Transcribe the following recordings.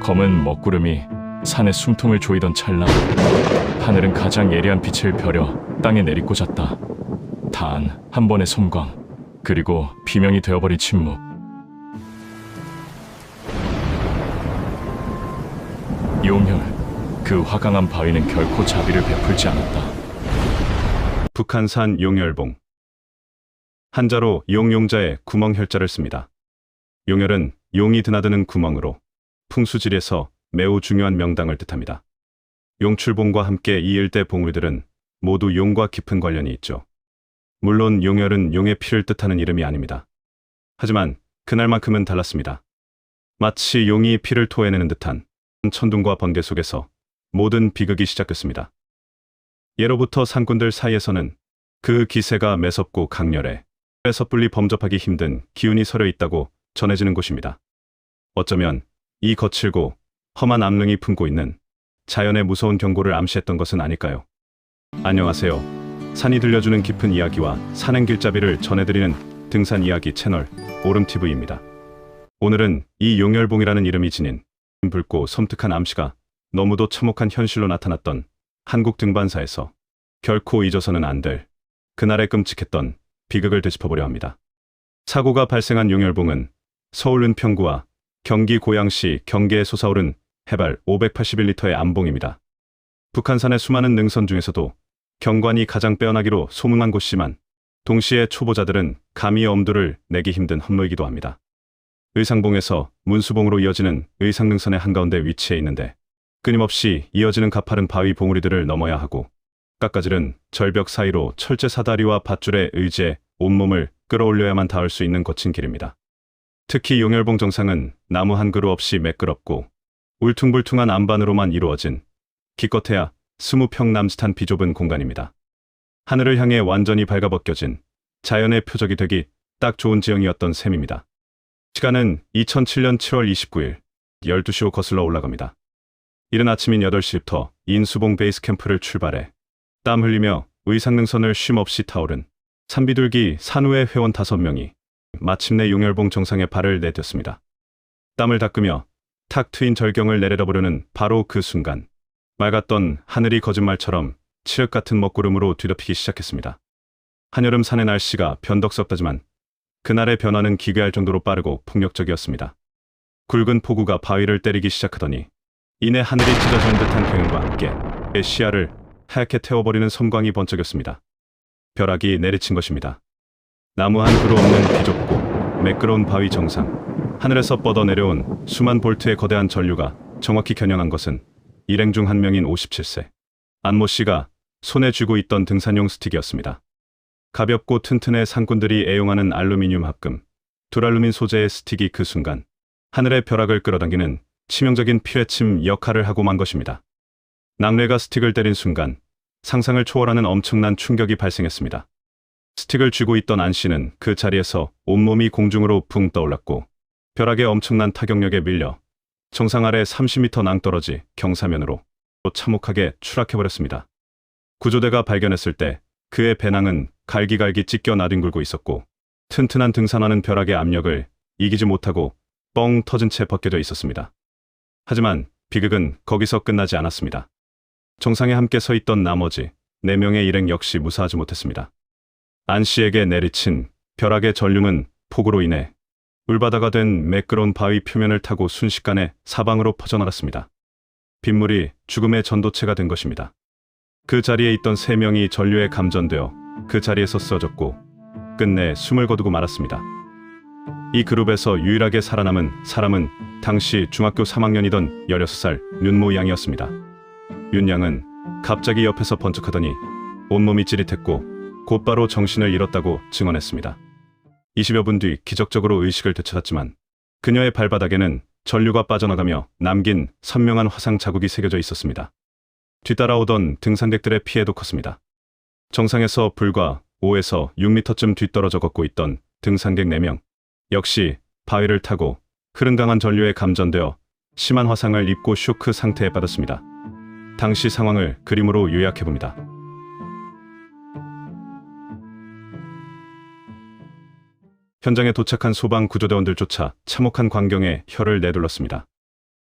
검은 먹구름이 산의 숨통을 조이던 찰나 하늘은 가장 예리한 빛을 벼려 땅에 내리꽂았다. 단 한 번의 섬광, 그리고 비명이 되어버린 침묵. 용혈, 그 화강한 바위는 결코 자비를 베풀지 않았다. 북한산 용혈봉. 한자로 용용자에 구멍혈자를 씁니다. 용혈은 용이 드나드는 구멍으로 풍수지리에서 매우 중요한 명당을 뜻합니다. 용출봉과 함께 이 일대 봉우리들은 모두 용과 깊은 관련이 있죠. 물론 용혈은 용의 피를 뜻하는 이름이 아닙니다. 하지만 그날만큼은 달랐습니다. 마치 용이 피를 토해내는 듯한 천둥과 번개 속에서 모든 비극이 시작됐습니다. 예로부터 산꾼들 사이에서는 그 기세가 매섭고 강렬해 섣불리 범접하기 힘든 기운이 서려 있다고 전해지는 곳입니다. 어쩌면 이 거칠고 험한 암릉이 품고 있는 자연의 무서운 경고를 암시했던 것은 아닐까요? 안녕하세요. 산이 들려주는 깊은 이야기와 산행 길잡이를 전해드리는 등산 이야기 채널 오름TV입니다. 오늘은 이 용혈봉이라는 이름이 지닌 붉고 섬뜩한 암시가 너무도 참혹한 현실로 나타났던 한국 등반사에서 결코 잊어서는 안 될 그날의 끔찍했던 비극을 되짚어보려 합니다. 사고가 발생한 용혈봉은 서울 은평구와 경기 고양시 경계에 솟아오른 해발 581m의 암봉입니다. 북한산의 수많은 능선 중에서도 경관이 가장 빼어나기로 소문난 곳이지만 동시에 초보자들은 감히 엄두를 내기 힘든 험로이기도 합니다. 의상봉에서 문수봉으로 이어지는 의상능선의 한가운데 위치해 있는데 끊임없이 이어지는 가파른 바위 봉우리들을 넘어야 하고 깎아지른 절벽 사이로 철제 사다리와 밧줄에 의지해 온몸을 끌어올려야만 닿을 수 있는 거친 길입니다. 특히 용혈봉 정상은 나무 한 그루 없이 매끄럽고 울퉁불퉁한 암반으로만 이루어진 기껏해야 20평 남짓한 비좁은 공간입니다. 하늘을 향해 완전히 발가벗겨진 자연의 표적이 되기 딱 좋은 지형이었던 셈입니다. 시간은 2007년 7월 29일 12시 후 거슬러 올라갑니다. 이른 아침인 8시부터 인수봉 베이스 캠프를 출발해 땀 흘리며 의상능선을 쉼없이 타오른 산비둘기 산후의 회원 5명이 마침내 용혈봉 정상에 발을 내딛었습니다. 땀을 닦으며 탁 트인 절경을 내려다보려는 바로 그 순간 맑았던 하늘이 거짓말처럼 칠흑 같은 먹구름으로 뒤덮이기 시작했습니다. 한여름 산의 날씨가 변덕스럽다지만 그날의 변화는 기괴할 정도로 빠르고 폭력적이었습니다. 굵은 폭우가 바위를 때리기 시작하더니 이내 하늘이 찢어지는 듯한 경음과 함께 그 시야를 하얗게 태워버리는 섬광이 번쩍였습니다. 벼락이 내리친 것입니다. 나무 한 그루 없는 비좁고 매끄러운 바위 정상, 하늘에서 뻗어내려온 수만 볼트의 거대한 전류가 정확히 겨냥한 것은 일행 중 한 명인 57세 안모 씨가 손에 쥐고 있던 등산용 스틱이었습니다. 가볍고 튼튼해 산꾼들이 애용하는 알루미늄 합금, 두랄루민 소재의 스틱이 그 순간 하늘의 벼락을 끌어당기는 치명적인 피뢰침 역할을 하고 만 것입니다. 낙뢰가 스틱을 때린 순간 상상을 초월하는 엄청난 충격이 발생했습니다. 스틱을 쥐고 있던 안 씨는 그 자리에서 온몸이 공중으로 붕 떠올랐고 벼락의 엄청난 타격력에 밀려 정상 아래 30m 낭떠러지 경사면으로 또 참혹하게 추락해버렸습니다. 구조대가 발견했을 때 그의 배낭은 갈기갈기 찢겨 나뒹굴고 있었고 튼튼한 등산화는 벼락의 압력을 이기지 못하고 뻥 터진 채 벗겨져 있었습니다. 하지만 비극은 거기서 끝나지 않았습니다. 정상에 함께 서 있던 나머지 4명의 일행 역시 무사하지 못했습니다. 안 씨에게 내리친 벼락의 전륜은 폭우로 인해 물바다가 된 매끄러운 바위 표면을 타고 순식간에 사방으로 퍼져나갔습니다. 빗물이 죽음의 전도체가 된 것입니다. 그 자리에 있던 3명이 전류에 감전되어 그 자리에서 쓰러졌고 끝내 숨을 거두고 말았습니다. 이 그룹에서 유일하게 살아남은 사람은 당시 중학교 3학년이던 16살 윤모 양이었습니다. 윤 양은 갑자기 옆에서 번쩍하더니 온몸이 찌릿했고 곧바로 정신을 잃었다고 증언했습니다. 20여 분 뒤 기적적으로 의식을 되찾았지만 그녀의 발바닥에는 전류가 빠져나가며 남긴 선명한 화상 자국이 새겨져 있었습니다. 뒤따라오던 등산객들의 피해도 컸습니다. 정상에서 불과 5에서 6m쯤 뒤떨어져 걷고 있던 등산객 4명 역시 바위를 타고 흐름 강한 전류에 감전되어 심한 화상을 입고 쇼크 상태에 빠졌습니다. 당시 상황을 그림으로 요약해봅니다. 현장에 도착한 소방 구조대원들조차 참혹한 광경에 혀를 내둘렀습니다.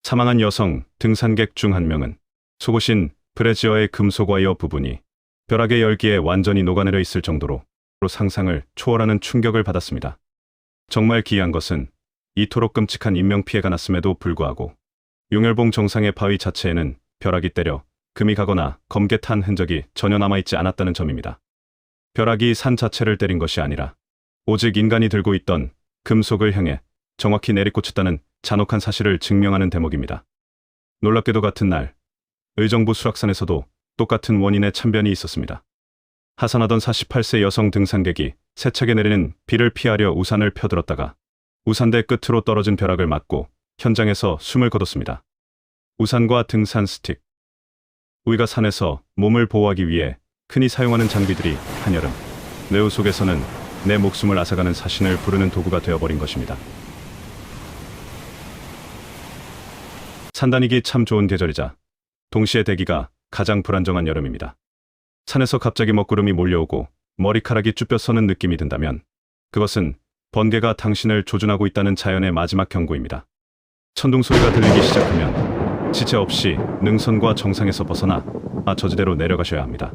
사망한 여성 등산객 중 한 명은 속옷인 브래지어의 금속 와이어 부분이 벼락의 열기에 완전히 녹아내려 있을 정도로 상상을 초월하는 충격을 받았습니다. 정말 기이한 것은 이토록 끔찍한 인명피해가 났음에도 불구하고 용혈봉 정상의 바위 자체에는 벼락이 때려 금이 가거나 검게 탄 흔적이 전혀 남아있지 않았다는 점입니다. 벼락이 산 자체를 때린 것이 아니라 오직 인간이 들고 있던 금속을 향해 정확히 내리꽂혔다는 잔혹한 사실을 증명하는 대목입니다. 놀랍게도 같은 날 의정부 수락산에서도 똑같은 원인의 참변이 있었습니다. 하산하던 48세 여성 등산객이 세차게 내리는 비를 피하려 우산을 펴들었다가 우산대 끝으로 떨어진 벼락을 맞고 현장에서 숨을 거뒀습니다. 우산과 등산 스틱. 우리가 산에서 몸을 보호하기 위해 흔히 사용하는 장비들이 한여름 뇌우 속에서는 내 목숨을 앗아가는 사신을 부르는 도구가 되어버린 것입니다. 산 다니기 참 좋은 계절이자 동시에 대기가 가장 불안정한 여름입니다. 산에서 갑자기 먹구름이 몰려오고 머리카락이 쭈뼛서는 느낌이 든다면 그것은 번개가 당신을 조준하고 있다는 자연의 마지막 경고입니다. 천둥 소리가 들리기 시작하면 지체 없이 능선과 정상에서 벗어나 저지대로 내려가셔야 합니다.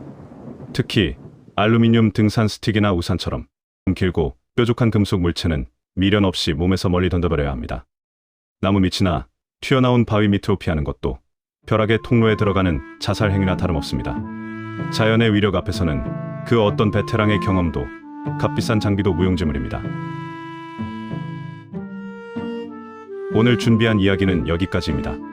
특히 알루미늄 등산 스틱이나 우산처럼 길고 뾰족한 금속 물체는 미련 없이 몸에서 멀리 던져버려야 합니다. 나무 밑이나 튀어나온 바위 밑으로 피하는 것도 벼락의 통로에 들어가는 자살 행위나 다름없습니다. 자연의 위력 앞에서는 그 어떤 베테랑의 경험도 값비싼 장비도 무용지물입니다. 오늘 준비한 이야기는 여기까지입니다.